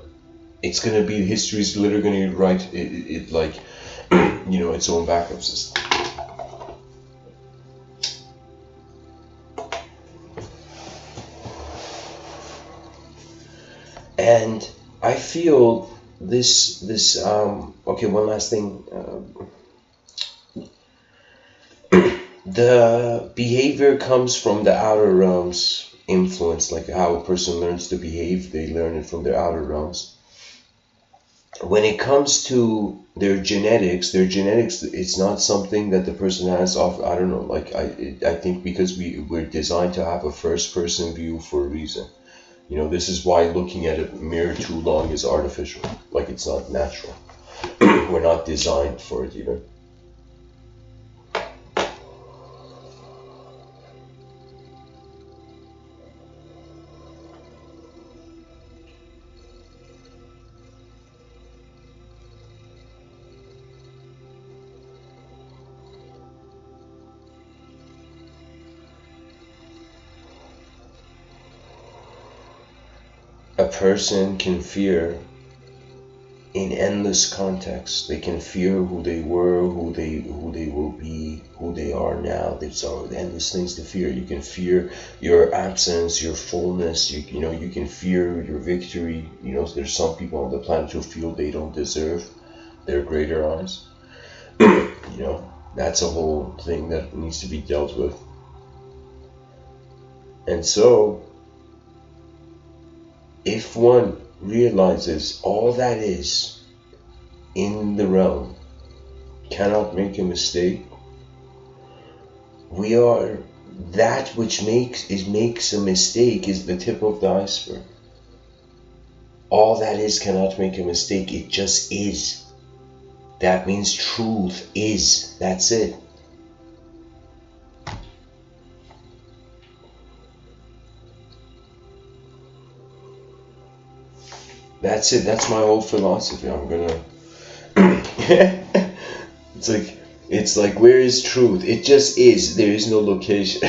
It's going to be, history's literally going to write it like, you know, its own backup system. And I feel this okay, one last thing. The behavior comes from the outer realms influence, like how a person learns to behave, they learn it from their outer realms. when it comes to their genetics, it's not something that the person has off. I don't know. Like I think because we're designed to have a first person view for a reason. You know, this is why looking at a mirror too long is artificial. Like it's not natural. We're not designed for it even. A person can fear in endless contexts. They can fear who they were, who they will be, who they are now. There's endless things to fear. You can fear your absence, your fullness. You know, you can fear your victory. You know, there's some people on the planet who feel they don't deserve their greater eyes. You know, that's a whole thing that needs to be dealt with. And so, if one realizes all that is in the realm cannot make a mistake, we are that which makes a mistake is the tip of the iceberg. All that is cannot make a mistake. It just is. That means truth is. That's it. That's it. That's my whole philosophy. I'm gonna. It's like where is truth? It just is. There is no location.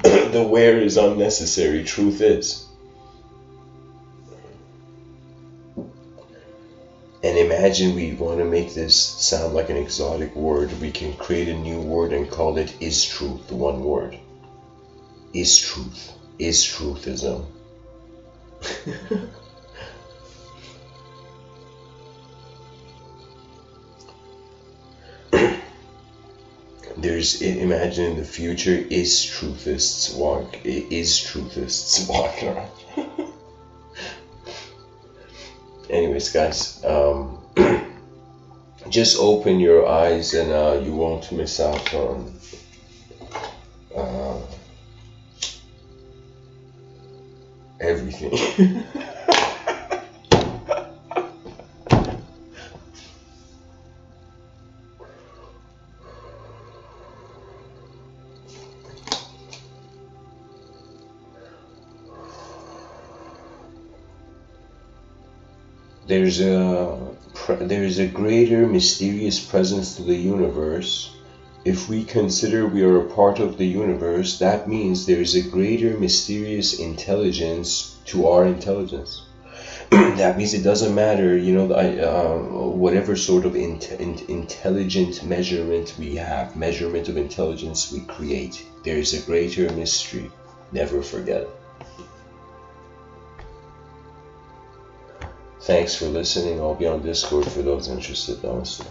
The where is unnecessary. Truth is. And imagine we want to make this sound like an exotic word. We can create a new word and call it is truth. One word. Is truth. Is truthism. Imagine in the future is truthists walk around. Anyways, guys, just open your eyes and you won't miss out on everything. There is a greater mysterious presence to the universe. If we consider we are a part of the universe, that means there is a greater mysterious intelligence to our intelligence. That means it doesn't matter, you know, whatever sort of intelligent measurement we have, measurement of intelligence we create, there is a greater mystery. Never forget it. Thanks for listening. I'll be on Discord for those interested. Namaste.